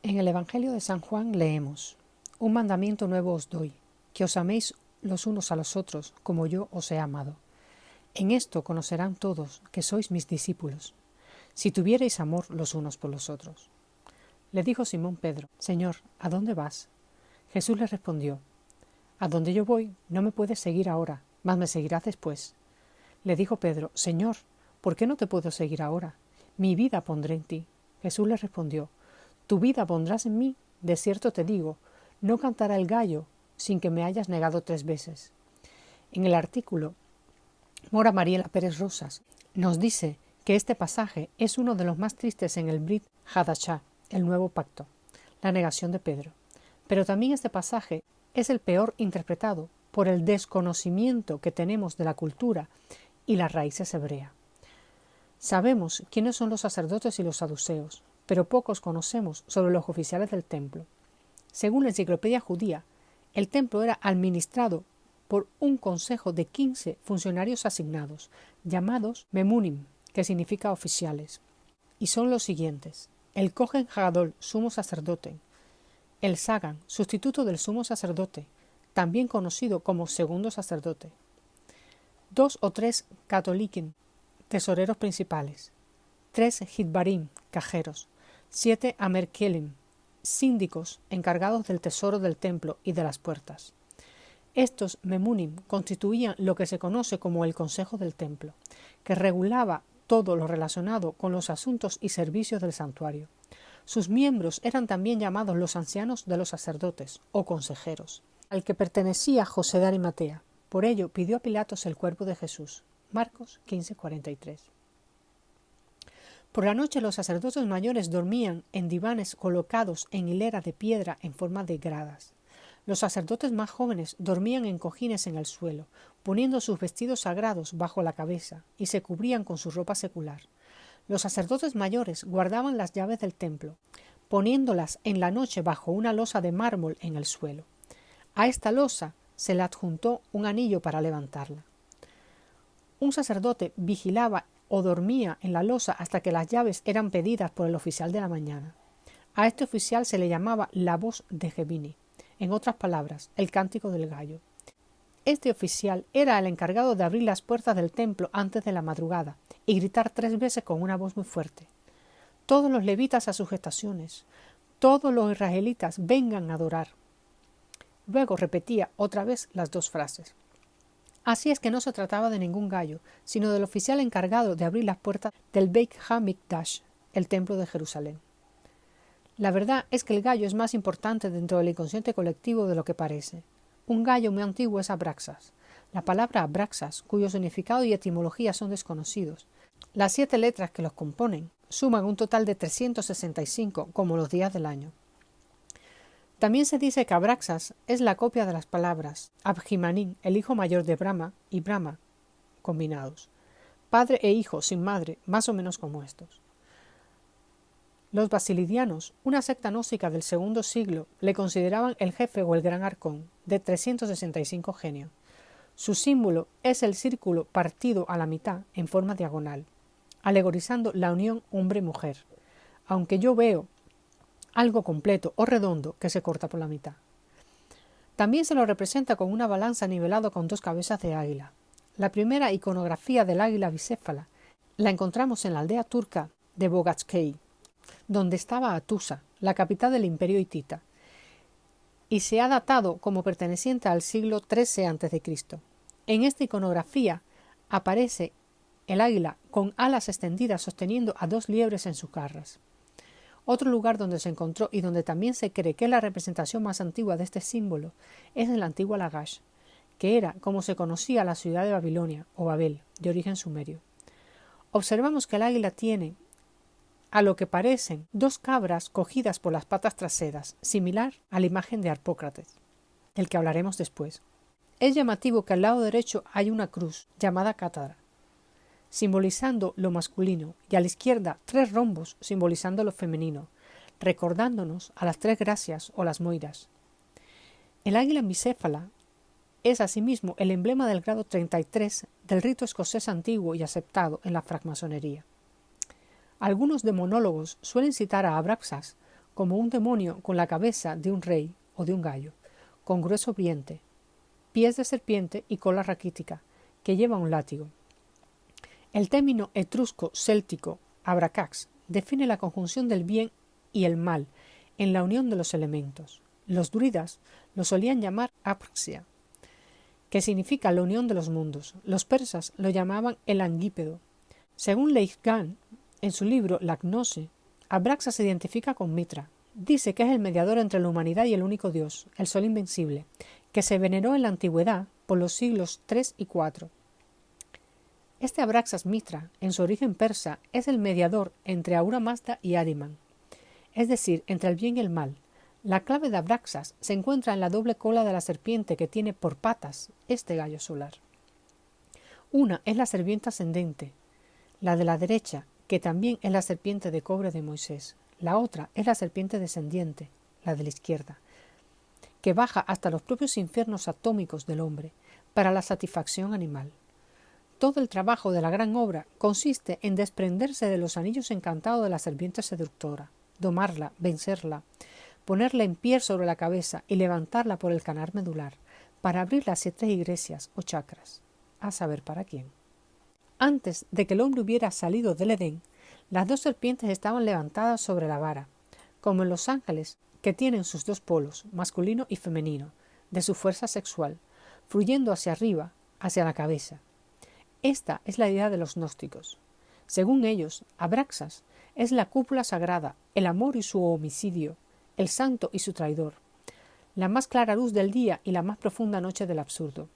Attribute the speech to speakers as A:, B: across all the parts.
A: En el Evangelio de San Juan leemos: Un mandamiento nuevo os doy, que os améis los unos a los otros, como yo os he amado. En esto conocerán todos que sois mis discípulos, si tuviereis amor los unos por los otros. Le dijo Simón Pedro: Señor, ¿a dónde vas? Jesús le respondió: A donde yo voy no me puedes seguir ahora, mas me seguirás después. Le dijo Pedro: Señor, ¿por qué no te puedo seguir ahora? Mi vida pondré en ti. Jesús le respondió: Tu vida pondrás en mí, de cierto te digo, no cantará el gallo sin que me hayas negado 3 veces. En el artículo, Mora Mariela Pérez Rosas nos dice que este pasaje es uno de los más tristes en el Brit Hadashah, el nuevo pacto, la negación de Pedro. Pero también este pasaje es el peor interpretado por el desconocimiento que tenemos de la cultura y las raíces hebreas. Sabemos quiénes son los sacerdotes y los saduceos, pero pocos conocemos sobre los oficiales del templo. Según la enciclopedia judía, el templo era administrado por un consejo de 15 funcionarios asignados, llamados memunim, que significa oficiales, y son los siguientes: el Kohen Hagadol, sumo sacerdote; el Sagan, sustituto del sumo sacerdote, también conocido como segundo sacerdote; 2 o 3 Katolikim, tesoreros principales; 3 Hidbarim, cajeros; 7 Amerkelim, síndicos encargados del tesoro del templo y de las puertas. Estos memunim constituían lo que se conoce como el Consejo del Templo, que regulaba todo lo relacionado con los asuntos y servicios del santuario. Sus miembros eran también llamados los ancianos de los sacerdotes o consejeros, al que pertenecía José de Arimatea. Por ello pidió a Pilatos el cuerpo de Jesús. Marcos 15:43. Por la noche los sacerdotes mayores dormían en divanes colocados en hilera de piedra en forma de gradas. Los sacerdotes más jóvenes dormían en cojines en el suelo, poniendo sus vestidos sagrados bajo la cabeza, y se cubrían con su ropa secular. Los sacerdotes mayores guardaban las llaves del templo, poniéndolas en la noche bajo una losa de mármol en el suelo. A esta losa se le adjuntó un anillo para levantarla. Un sacerdote vigilaba o dormía en la losa hasta que las llaves eran pedidas por el oficial de la mañana. A este oficial se le llamaba la voz de Gebini, en otras palabras, el cántico del gallo. Este oficial era el encargado de abrir las puertas del templo antes de la madrugada y gritar 3 veces con una voz muy fuerte: Todos los levitas a sus estaciones, todos los israelitas vengan a adorar. Luego repetía otra vez las 2 frases. Así es que no se trataba de ningún gallo, sino del oficial encargado de abrir las puertas del Beit HaMikdash, el templo de Jerusalén. La verdad es que el gallo es más importante dentro del inconsciente colectivo de lo que parece. Un gallo muy antiguo es Abraxas. La palabra Abraxas, cuyo significado y etimología son desconocidos. Las 7 letras que los componen suman un total de 365, como los días del año. También se dice que Abraxas es la copia de las palabras Abhimanim, el hijo mayor de Brahma, y Brahma, combinados. Padre e hijo sin madre, más o menos como estos. Los basilidianos, una secta gnóstica del segundo siglo, le consideraban el jefe o el gran arcón, de 365 genios. Su símbolo es el círculo partido a la mitad en forma diagonal, alegorizando la unión hombre-mujer, aunque yo veo algo completo o redondo que se corta por la mitad. También se lo representa con una balanza nivelada con 2 cabezas de águila. La primera iconografía del águila bicéfala la encontramos en la aldea turca de Bogaçkei, donde estaba Atusa, la capital del imperio hitita, y se ha datado como perteneciente al siglo XIII a.C. En esta iconografía aparece el águila con alas extendidas sosteniendo a 2 liebres en sus garras. Otro lugar donde se encontró y donde también se cree que es la representación más antigua de este símbolo es en la antigua Lagash, que era como se conocía la ciudad de Babilonia o Babel, de origen sumerio. Observamos que el águila tiene a lo que parecen 2 cabras cogidas por las patas traseras, similar a la imagen de Harpócrates, del que hablaremos después. Es llamativo que al lado derecho hay una cruz llamada cátedra, simbolizando lo masculino, y a la izquierda 3 rombos simbolizando lo femenino, recordándonos a las 3 gracias o las moiras. El águila bicéfala es asimismo el emblema del grado 33 del rito escocés antiguo y aceptado en la francmasonería. Algunos demonólogos suelen citar a Abraxas como un demonio con la cabeza de un rey o de un gallo, con grueso vientre, pies de serpiente y cola raquítica, que lleva un látigo. El término etrusco céltico abracax define la conjunción del bien y el mal en la unión de los elementos. Los druidas lo solían llamar apraxia, que significa la unión de los mundos. Los persas lo llamaban el anguípedo. Según Leigh-Gan, en su libro La Gnose, Abraxas se identifica con Mitra. Dice que es el mediador entre la humanidad y el único Dios, el Sol invencible, que se veneró en la antigüedad por los siglos III y IV. Este Abraxas Mitra, en su origen persa, es el mediador entre Ahura Mazda y Ahriman, es decir, entre el bien y el mal. La clave de Abraxas se encuentra en la doble cola de la serpiente que tiene por patas este gallo solar. Una es la serpiente ascendente, la de la derecha, que también es la serpiente de cobre de Moisés. La otra es la serpiente descendiente, la de la izquierda, que baja hasta los propios infiernos atómicos del hombre, para la satisfacción animal. Todo el trabajo de la gran obra consiste en desprenderse de los anillos encantados de la serpiente seductora, domarla, vencerla, ponerla en pie sobre la cabeza y levantarla por el canal medular, para abrir las 7 iglesias o chakras, a saber para quién. Antes de que el hombre hubiera salido del Edén, las 2 serpientes estaban levantadas sobre la vara, como en los ángeles, que tienen sus 2 polos, masculino y femenino, de su fuerza sexual, fluyendo hacia arriba, hacia la cabeza. Esta es la idea de los gnósticos. Según ellos, Abraxas es la cúpula sagrada, el amor y su homicidio, el santo y su traidor, la más clara luz del día y la más profunda noche del absurdo.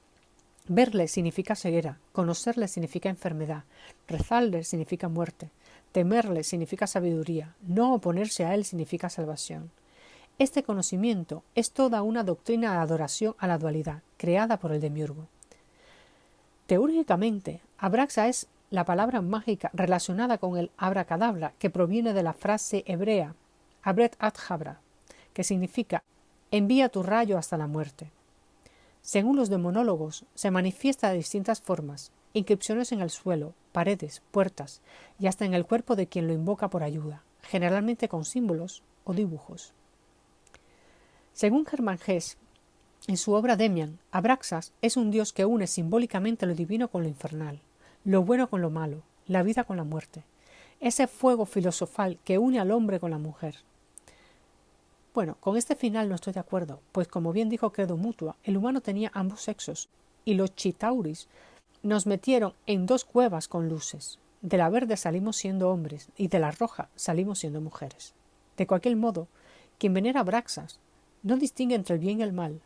A: Verle significa ceguera, conocerle significa enfermedad, rezarle significa muerte, temerle significa sabiduría, no oponerse a él significa salvación. Este conocimiento es toda una doctrina de adoración a la dualidad, creada por el demiurgo. Teóricamente, Abraxa es la palabra mágica relacionada con el abracadabra, que proviene de la frase hebrea Abret Adhabra, que significa envía tu rayo hasta la muerte. Según los demonólogos, se manifiesta de distintas formas, inscripciones en el suelo, paredes, puertas y hasta en el cuerpo de quien lo invoca por ayuda, generalmente con símbolos o dibujos. Según Hermann Hesse, en su obra Demian, Abraxas es un dios que une simbólicamente lo divino con lo infernal, lo bueno con lo malo, la vida con la muerte, ese fuego filosofal que une al hombre con la mujer. Bueno, con este final no estoy de acuerdo, pues como bien dijo Credo Mutua, el humano tenía ambos sexos, y los chitauris nos metieron en 2 cuevas con luces. De la verde salimos siendo hombres, y de la roja salimos siendo mujeres. De cualquier modo, quien venera a Abraxas no distingue entre el bien y el mal.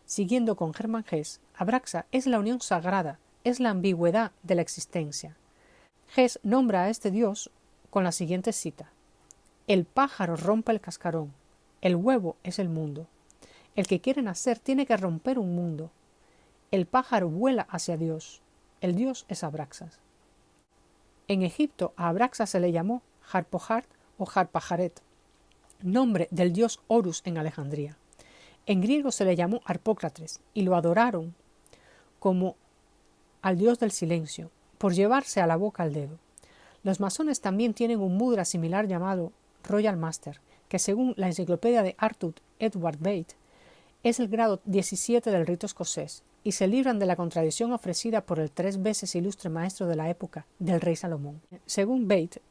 A: Siguiendo con Hermann Hesse, Abraxa es la unión sagrada, es la ambigüedad de la existencia. Hesse nombra a este dios con la siguiente cita: el pájaro rompe el cascarón, el huevo es el mundo. El que quiere nacer tiene que romper un mundo. El pájaro vuela hacia Dios. El Dios es Abraxas. En Egipto a Abraxas se le llamó Harpohart o Harpajaret, nombre del dios Horus en Alejandría. En griego se le llamó Harpócrates y lo adoraron como al dios del silencio, por llevarse a la boca el dedo. Los masones también tienen un mudra similar llamado Royal Master, que según la enciclopedia de Arthur Edward Bate, es el grado 17 del rito escocés, y se libran de la contradicción ofrecida por el 3 veces ilustre maestro de la época del rey Salomón. Según Bate,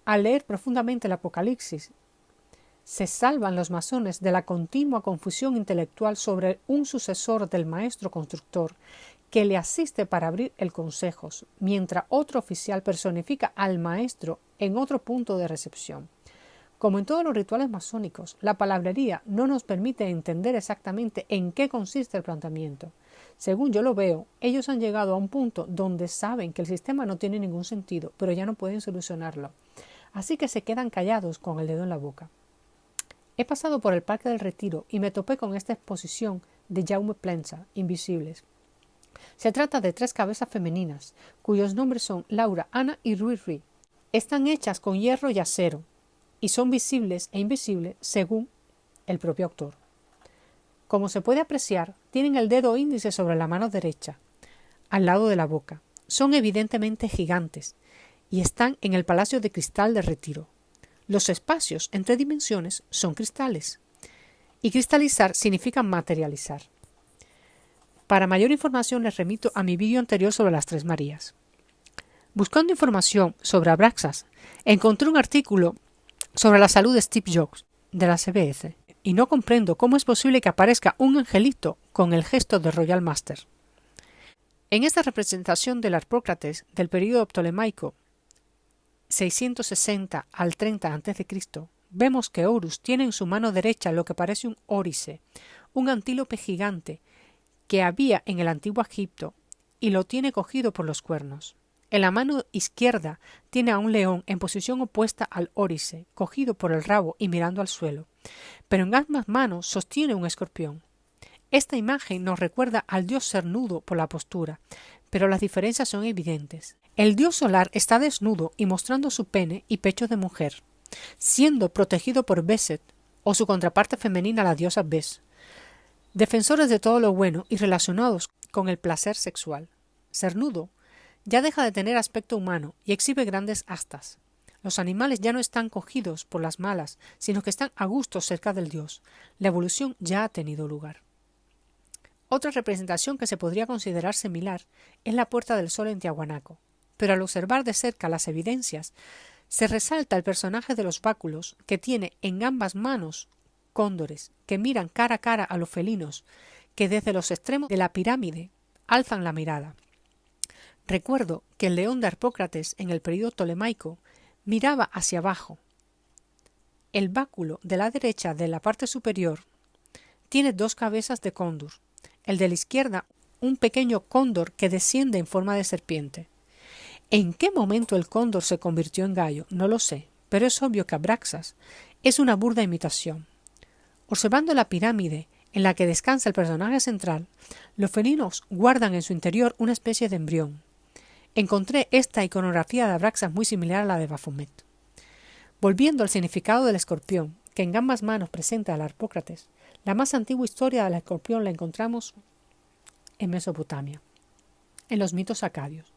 A: al leer profundamente el Apocalipsis, se salvan los masones de la continua confusión intelectual sobre un sucesor del maestro constructor que le asiste para abrir el consejos, mientras otro oficial personifica al maestro en otro punto de recepción. Como en todos los rituales masónicos, la palabrería no nos permite entender exactamente en qué consiste el planteamiento. Según yo lo veo, ellos han llegado a un punto donde saben que el sistema no tiene ningún sentido, pero ya no pueden solucionarlo. Así que se quedan callados con el dedo en la boca. He pasado por el Parque del Retiro y me topé con esta exposición de Jaume Plensa, Invisibles. Se trata de 3 cabezas femeninas, cuyos nombres son Laura, Ana y Rui. Están hechas con hierro y acero, y son visibles e invisibles según el propio autor. Como se puede apreciar, tienen el dedo índice sobre la mano derecha, al lado de la boca. Son evidentemente gigantes y están en el Palacio de Cristal de Retiro. Los espacios entre dimensiones son cristales. Y cristalizar significa materializar. Para mayor información les remito a mi vídeo anterior sobre las Tres Marías. Buscando información sobre Abraxas, encontré un artículo sobre la salud de Steve Jobs, de la CBS, y no comprendo cómo es posible que aparezca un angelito con el gesto de Royal Master. En esta representación del Harpócrates del período ptolemaico 660 al 30 a.C., vemos que Horus tiene en su mano derecha lo que parece un órice, un antílope gigante que había en el antiguo Egipto, y lo tiene cogido por los cuernos. En la mano izquierda tiene a un león en posición opuesta al órice, cogido por el rabo y mirando al suelo, pero en ambas manos sostiene un escorpión. Esta imagen nos recuerda al dios cernudo por la postura, pero las diferencias son evidentes. El dios solar está desnudo y mostrando su pene y pecho de mujer, siendo protegido por Beset, o su contraparte femenina, la diosa Bes, defensores de todo lo bueno y relacionados con el placer sexual. Cernudo ya deja de tener aspecto humano y exhibe grandes astas. Los animales ya no están cogidos por las malas, sino que están a gusto cerca del dios. La evolución ya ha tenido lugar. Otra representación que se podría considerar similar es la Puerta del Sol en Tiahuanaco, pero al observar de cerca las evidencias, se resalta el personaje de los báculos, que tiene en ambas manos cóndores que miran cara a cara a los felinos, que desde los extremos de la pirámide alzan la mirada. Recuerdo que el león de Harpócrates en el período ptolemaico miraba hacia abajo. El báculo de la derecha de la parte superior tiene dos cabezas de cóndor, el de la izquierda un pequeño cóndor que desciende en forma de serpiente. ¿En qué momento el cóndor se convirtió en gallo? No lo sé, pero es obvio que Abraxas es una burda imitación. Observando la pirámide en la que descansa el personaje central, los felinos guardan en su interior una especie de embrión. Encontré esta iconografía de Abraxas muy similar a la de Baphomet. Volviendo al significado del escorpión, que en ambas manos presenta al Harpócrates, la más antigua historia del escorpión la encontramos en Mesopotamia, en los mitos acadios.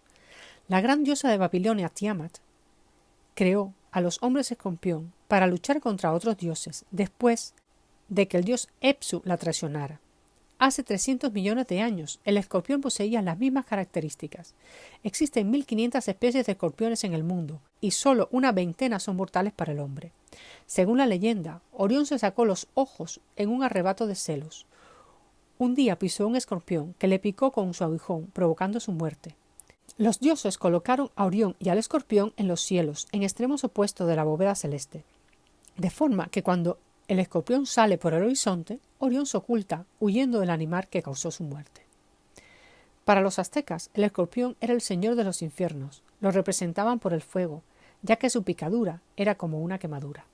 A: La gran diosa de Babilonia, Tiamat, creó a los hombres escorpión para luchar contra otros dioses después de que el dios Epsu la traicionara. Hace 300 millones de años, el escorpión poseía las mismas características. Existen 1500 especies de escorpiones en el mundo, y solo una veintena son mortales para el hombre. Según la leyenda, Orión se sacó los ojos en un arrebato de celos. Un día pisó un escorpión que le picó con su aguijón, provocando su muerte. Los dioses colocaron a Orión y al escorpión en los cielos, en extremos opuestos de la bóveda celeste, de forma que cuando el escorpión sale por el horizonte, Orión se oculta, huyendo del animal que causó su muerte. Para los aztecas, el escorpión era el señor de los infiernos. Lo representaban por el fuego, ya que su picadura era como una quemadura.